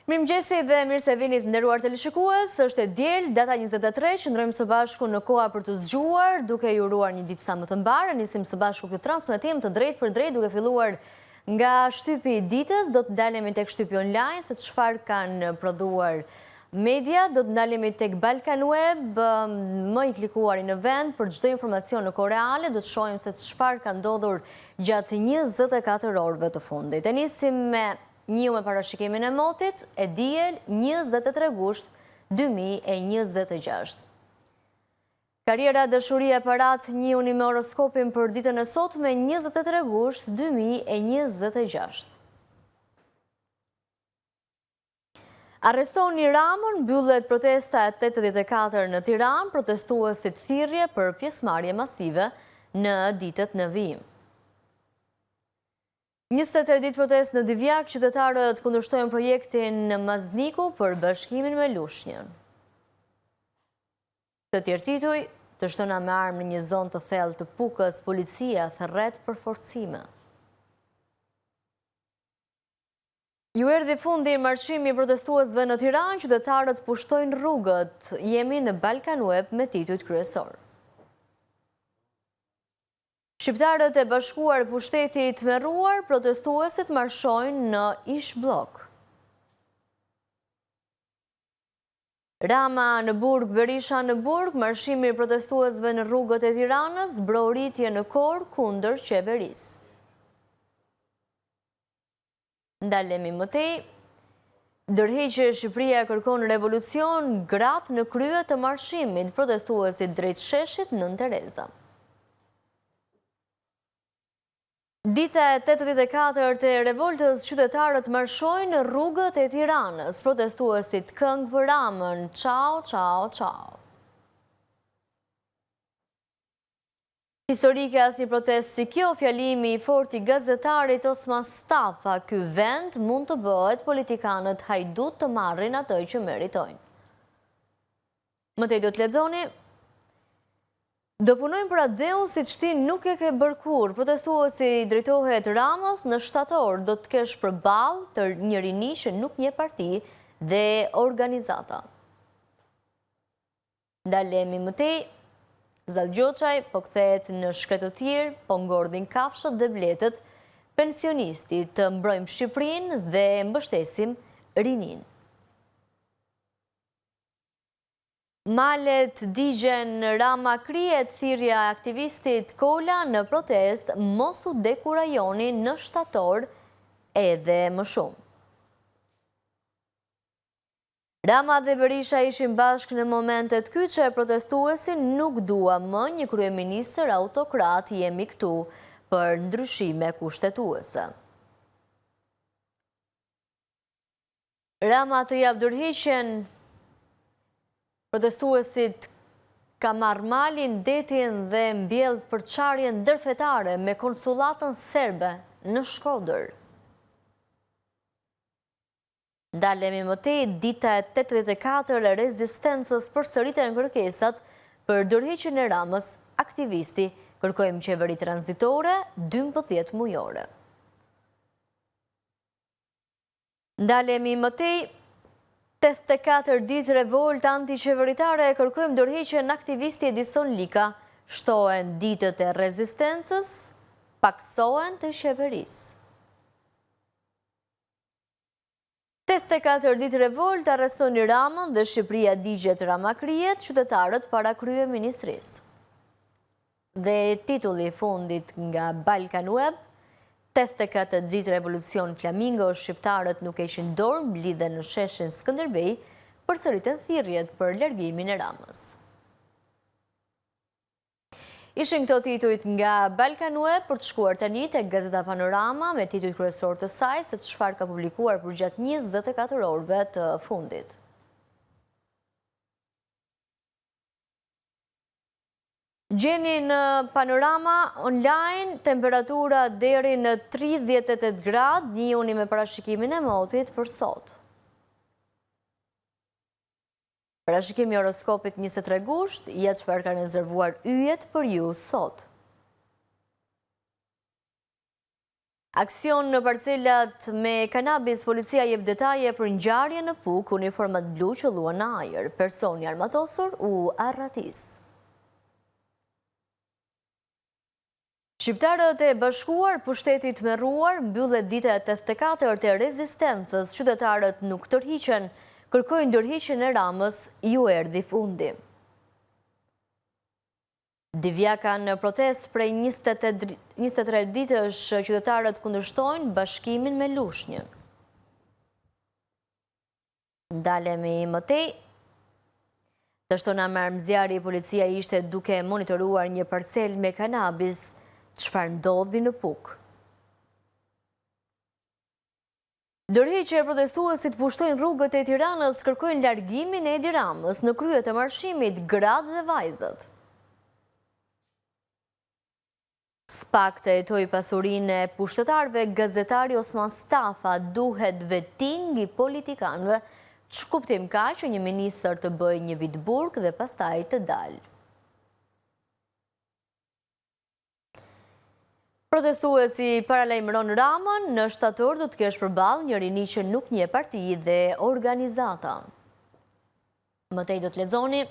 Mirëmëngjesi dhe mirë se vini të nderuar teleshikues, është e diel, data 23, qëndrojmë së bashku në koha për të zgjuar, duke ju uruar një ditë sa më të mbarë, nisim së bashku këtë transmetim të drejt për drejt, duke filluar nga shtypi i ditës, do të ndalemi tek shtypi online, se çfarë kanë prodhuar media, do të ndalemi tek Balkan Web, më i klikuari në vend për çdo informacion në kohë reale, do të shohim se çfarë ka ndodhur gjatë 24 orëve të fundit. E nisim me njëu me parashikimin e motit, e diel 23 gusht 2026. Karriera, dëshuri e parat, njihuni me horoskopin për ditën e sotme 23 gusht 2026. Arrestoni Ramën, mbyllet protesta e 84 në Tiranë, protestuesit thirrje për pjesëmarrje masive në ditët në vijim. 28 ditë protest në Divjak, qytetarët kundërshtojnë projektin në Mazniku për bashkimin me Lushnjën. Të tjerë tituj, të shtëna me armë në një zonë të thellë të Pukës, policia thërret për forcime. Ju erdhi fundi marshimi i protestuesve në Tiranë, qytetarët pushtojnë rrugët, jemi në Balkan Web me titujt kryesor. Shqiptarët e bashkuar pushteti i tmerruar, protestuesit marshojnë në ish blok. Rama në Burg, Berisha në Burg, marshimi i protestuesve në rrugët e Tiranës, broritje në Kor kundër qeverisë. Ndalemi më tej, ndërheqje Shqipëria kërkon revolucion, gratë në krye të marshimit, protestuesit drejt sheshit Nën Tereza. Dita e 84 të revoltës, qytetarët marshojnë në rrugët e Tiranës, protestuesit këngë për Ramën, ciao, ciao, ciao. Historike asnjë protestë si kjo, fjalimi i fortë i gazetarit Osman Stafa, ky vend mund të bëhet politikanët hajdut të marrin atë që meritojnë. Më tej do të lexoni. Do punojmë për Adeu si që ti nuk e ke bërkur, protestuesi drejtohet Ramës, në shtator do të kesh përballë të një rini që nuk një parti dhe organizata. Ndalemi më tej, Zallë Gjoçaj po kthehet në shkretëtir, po ngordhin kafshët dhe bletët, pensionistit të mbrojmë Shqipërinë dhe mbështesim rinin. Malet digjen, Rama krijet, thirrja e aktivistit Kola në protest, mos u dekurajoni në shtator edhe më shumë. Rama dhe Berisha ishin bashkë në momentet kyçe, protestuesi nuk dua më një kryeministër autokrat, jemi këtu për ndryshime kushtetuese. Rama të jap dorëheqjen, protestuesit ka marrë malin, detin dhe mbjell përçarjen ndërfetare me konsulatën serbe në Shkodër. Ndalemi më tej, dita e 84 e rezistencës, përsëriten kërkesat për dorëheqjen e Ramës, aktivisti kërkojmë qeveri tranzitore 12 mujore. Ndalemi më tej, 84 ditë revolt antiqeveritare, kërkojmë dorëheqjen aktivisti Edison Lika, shtohen ditët e rezistencës, paksohen të qeverisë. 84 ditë revolt, arrestoni Ramën dhe Shqipëria digjet Rama krijet, qytetarët para kryeministrisë. Dhe titulli i fundit nga Balkan Web, 84 ditë revolucion Flamingo, shqiptarët nuk e ishin dorë, mblidhen në sheshin Skënderbej, përsëriten thirrjet për largimin e Ramës. Ishin këto titujt nga Balkan Web, për të shkuar tani tek Gazeta Panorama me titujt kryesor të saj se çfarë ka publikuar për gjatë 24 orëve të fundit. Gjeni në Panorama online, temperatura deri në 38 gradë, njihuni me parashikimin e motit për sot. Parashikimi i horoskopit 23 gusht, ja çfarë ka rezervuar yjet për ju sot. Aksion në parcelat me kanabis, policia jep detaje për ngjarje në Puk, uniformat blu që luan në ajër, personi armatosur u arratis. Shqiptarët e Bashkuar, pushtetit me rruar, mbyllet dita e 84 të rezistencës, qytetarët nuk tërhiqen, kërkojnë ndërhiqjen e Ramës, ju erdhi fundi. Divjaka në protest prej 23 ditësh, qytetarët kundërshtojnë bashkimin me Lushnjën. Ndalemi mëtej. Të shtona marrëmzjarri, policia ishte duke monitoruar një parcel me kanabis, çfarë ndodhi në Puk. Ndërheqje e protestuesit pushtojnë rrugët e Tiranës, kërkojnë largimin e Edi Ramës në krye të marshimit, gratë dhe vajzët. Spak të jetoj pasurinë e pushtetarve, gazetari Osman Stafa duhet veting i politikanëve, që kuptim ka që një ministër të bëj një vit burg dhe pastaj të dalë. Protestuesi paralajmëron Ramën, në shtator do të kesh përballë një rini që nuk njeh parti dhe organizata. Mëtej do të lexoni.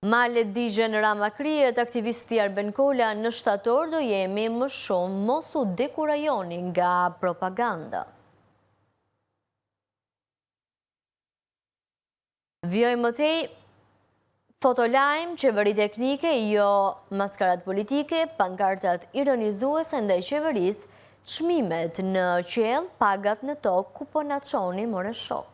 Male digjen Rama krijet, aktivisti Arben Kola, në shtator do jemi më shumë, mos u dekurajoni nga propaganda. Vjoj mëtej, fotolajm, qeveri teknike, jo maskarat politike, pankartat ironizuese ndaj qeverisë, çmimet në qell, pagat në tokë, ku po na çoni more shok.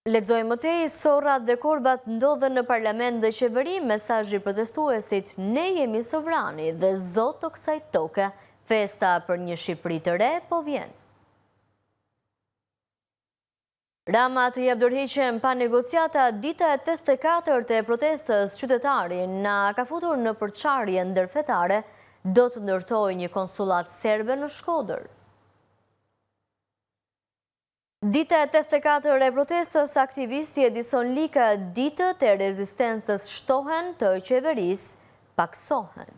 Lexojmë mëtej, sorrat dhe korbat ndodhen në parlament dhe qeveri, mesazhi protestuesit, ne jemi sovrani dhe zot të kësaj toke, festa për një Shqipëri të re po vjen. Rama të jep dorëheqjen pa negociata, dita e 84 të protestës, qytetari na ka futur në përçarje ndërfetare, do të ndërtojë një konsullat serbe në Shkodër. Dita e 84 e protestës, aktivisti Edison Lika, ditët e rezistencës shtohen, të qeverisë paksohen.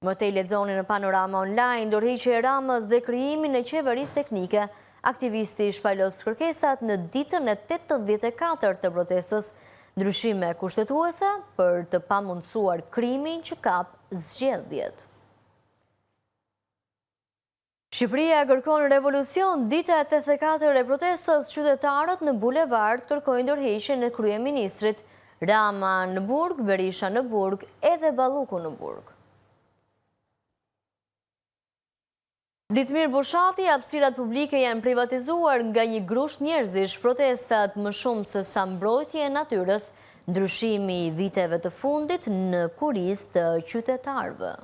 Mëtej lexoni në Panorama Online, dorëheqja e Ramës dhe krijimin e qeverisë teknike, aktivisti shpalos kërkesat në ditën e 84 të protestës, ndryshime kushtetuese për të pamundsuar krimin që kap zgjedhjet. Shqipëria kërkon revolucion, dita e 84 e protestës, qytetarët në bulevard kërkojnë ndërheqjen e kryeministrit, Rama në burg, Berisha në burg, edhe Balluku në burg. Ditmir Bushati, hapësirat publike janë privatizuar nga një grusht njerëzish, protestat më shumë se sa mbrojtje e natyrës, ndryshimi i viteve të fundit në kurizë të qytetarëve.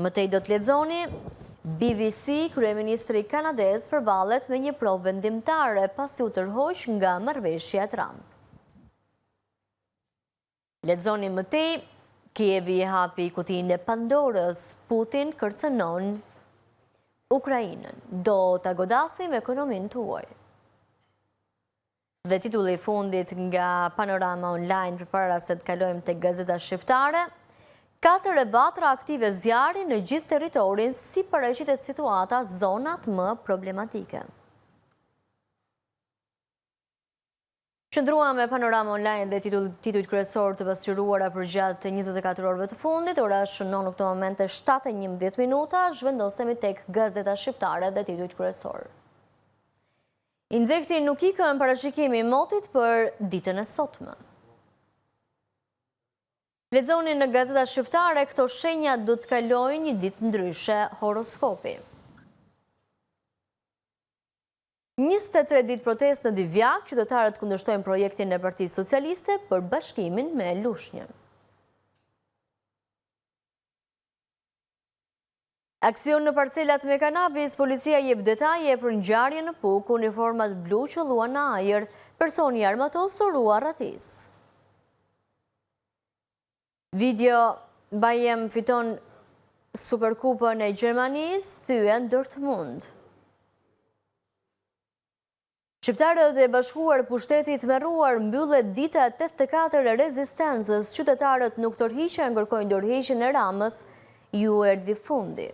Mëtej do të lexoni, BBC, kryeministri kanadez përballet me një provë vendimtare pasi u tërhoq nga marrëveshja e Trump. Lexoni mëtej, Kievi hapi kutinë e Pandorës, Putin kërcënon Ukrainën, do ta godasim ekonominë tuaj. Dhe titulli i fundit nga Panorama Online përpara se të kalojmë tek Gazeta Shqiptare, 4 revatra aktive zjarri në gjithë territorin, si paraqitet situata zonat më problematike. Qëndruam me Panorama Online dhe titujt kryesor të pasqyruara për gjatë 24 orëve të fundit, ora shënon në këto momente 7:11 minuta, zhvendosemi tek Gazeta Shqiptare dhe titujt kryesor. Insekti nuk ikën parashikimi i motit për ditën e sotme. Lexoni në Gazeta Shqiptare, këto shenja do të kalojnë një ditë ndryshe, horoskopi. 23 ditë protestë në Divjak, qytetarët kundërshtojnë projektin e Partisë Socialiste për bashkimin me Lushnjën. Aksion në parcelat me kanabis, policia jep detaje për ngjarje në Puk, uniformat blu që luan në ajër, personi armatosur u arratis. Video Bayern fiton Superkupën e Gjermanisë, thyen Dortmund. Shqiptarët e Bashkuar Pushtetit Meruar mbyllet dita 84 e rezistencës, qytetarët nuk tërhiqen, kërkojnë dorëheqjen e Ramës, ju erdhi fundi.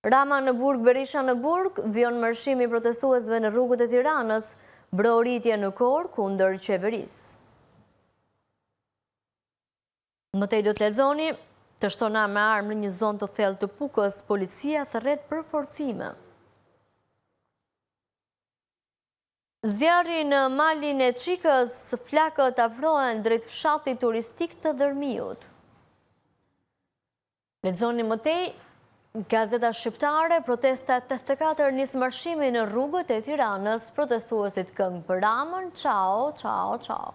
Rama në burg, Berisha në burg, vion mërshimi protestuesve në rrugët e Tiranës, broritje në Kor kundër qeverisë. Mëtej do të lexoni, të shtona me armë në një zonë të thellë të Pukës, policia thërret për forcime. Zjarri në malin e Çikës, flakët afrohen drejt fshatit turistik të Dërmiut. Lexoni mëtej, Gazeta Shqiptare, protesta 84 nis marshimi në rrugët e Tiranës, protestuesit këngë për Ramën, çao, çao, çao.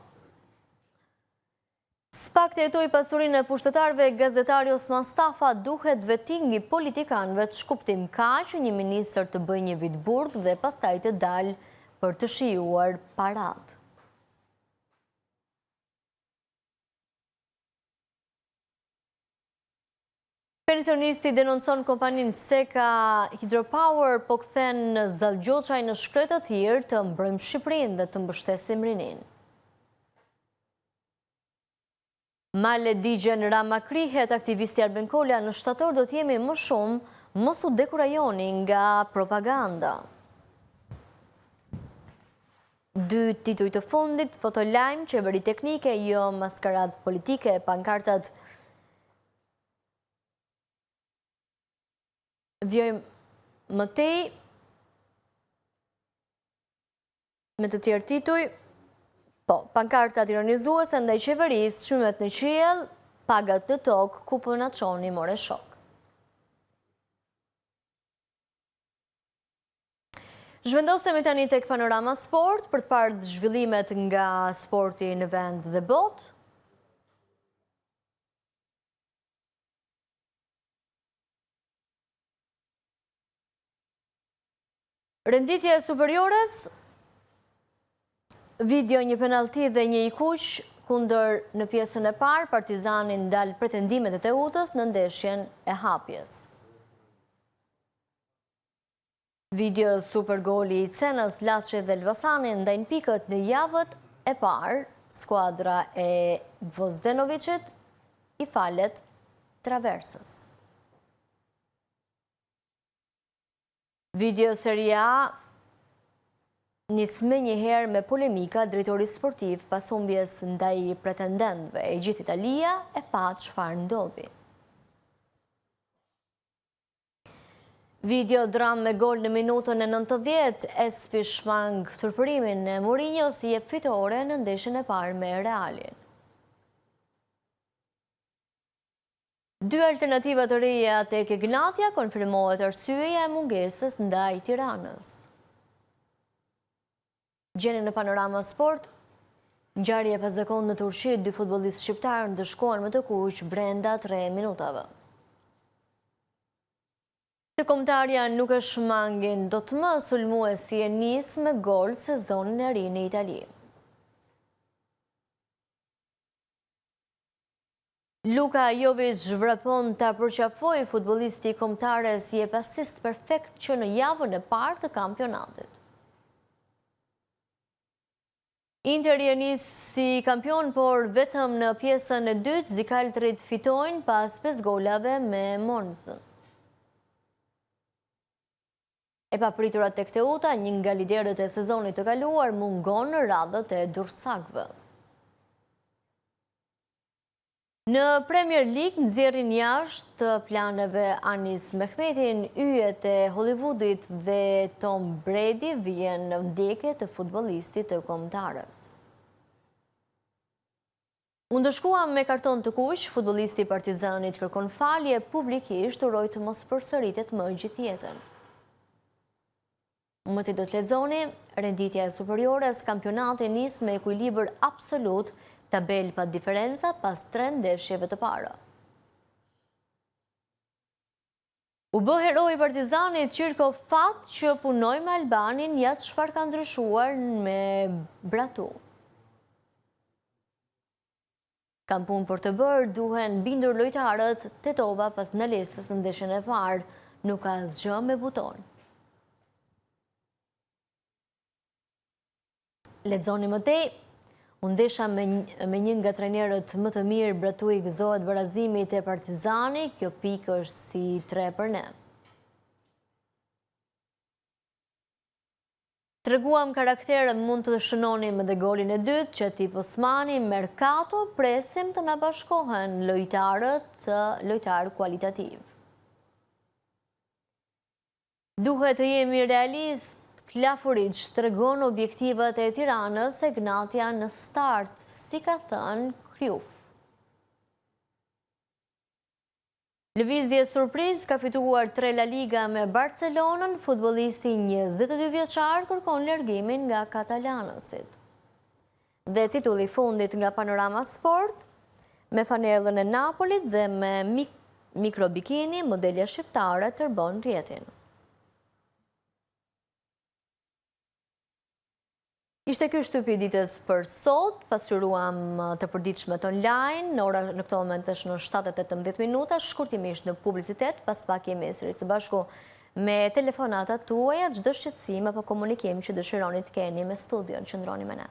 Spak të jetoj pasurinë e pushtetarve, gazetari Osman Stafa duhet vetingi politikanëve të shkuptim ka që një ministër të bëjë një vit burg dhe pastaj të dalë për të shijuar parat. Pensionisti denoncon kompaninë Seka Hydropower, po kthen në Zallgjoçaj në shkretë të tjerë të mbrojmë Shqipërinë dhe të mbështesim rinin. Male digjen Rama krihet, aktivisti Arben Kola në shtator do t'jemi më shumë, mos u dekurajoni nga propaganda. Dy tituj të fundit, fotolajm, qeveri teknike, jo maskarat politike, pankartat. Vjojmë mëtej, me të tjerë tituj, pankartat ironizuese ndaj qeverisë, çmimet në qiell, pagat në tokë, ku po na çoni more shok. Zhvendosemi tani tek Panorama Sport për të parë zhvillimet nga sporti në vend dhe botë. Renditje e Superiores, video një penalti dhe një i kuq kundër në pjesën e parë, Partizani ndal pretendimet e Teutës në ndeshjen e hapjes. Video super goli i Cenës, Laçi dhe Elbasani ndajnë pikët në javët e parë, skuadra e Gvozdenovicit i falet traversës. Video Serie A nis më njëherë me polemika, drejtori sportiv pas humbjes ndaj pretendentëve. E gjithë Italia e pa çfarë ndodhi. Video dram me gol në minutën e 90, Espi shmang turpërimin e Mourinho si jep fitore në ndeshjen e parë me Realin. Dy alternativa të reja tek Ignatia, konfirmohet arsyeja e mungesës ndaj Tiranës. Gjeni në Panorama Sport, ngjarje e pazakontë në Turqi, dy futbollistë shqiptarë ndëshkohen me të kuq brenda 3 minutave. Të kombëtarja nuk e shmangin do të më, sulmuesi e nis me gol sezonin e ri në Itali. Luka Jovic vrapon ta përqafoj, futbollisti i kombëtares jep asist perfekt që në javën e parë të kampionatit. Inter je nis si kampion, por vetëm në pjesën e dytë zikaltrit fitojnë pas 5 golave me Monzën. E papriturat tek Teuta, një nga liderët e sezonit të kaluar, mungon në radhët e dursakëve. Në Premier League nxjerrin jashtë planeve Anis Mehmetin, yjet e Hollywoodit dhe Tom Brady vjen në vdekje të futbollistit të kombëtarës. U ndëshkuam me karton të kuq, futbollisti i Partizanit kërkon falje publikisht, uroi të mos përsëritet më gjithjetën. Mëti do të lexoni, renditja e Superiores, kampionati nis me ekuilibër absolut, tabel pa diferenca pas 3 ndeshjeve të para. U bë heroi Partizanit Qirko Fat që punoi me Albanin, ja çfarë ka ndryshuar me Bratu. Kam punë për të bërë, duhen bindur lojtarët, tetova pas ndalesës në ndeshjen e parë, nuk ka asgjë me buton. Lexoni më tej. U ndesha me një nga trajnerët më të mirë, Bratui gëzohet barazimit e Partizani, kjo pikë është si 3 për ne. Treguam karakterën, mund të shënonim edhe golin e dytë, që tip Osmani, Mercato, presim të na bashkohen lojtarë kualitativ. Duhet të jemi realist. Klafuric tregon objektivat e Tiranës e gnatja në start, si ka thënë Kryuf. Lëvizje surpriz ka fituar 3 La Liga me Barcelonën, futbollisti 22 vjeçar kërkon largimin nga katalanësit. Dhe titulli fundit nga Panorama Sport, me fanellën e Napolit dhe me mikrobikini, modelja shqiptare tërbon rjetin. Ishte ky shtypi i ditës për sot, pasqyruam të përditshmet online, në këto moment është në 7:18 minuta, shkurtimisht në publicitet, pas pak jemi sërish së bashku me telefonatat tuaja, çdo shqetësim apo komunikim që dëshironi të keni me studion, qëndroni me ne.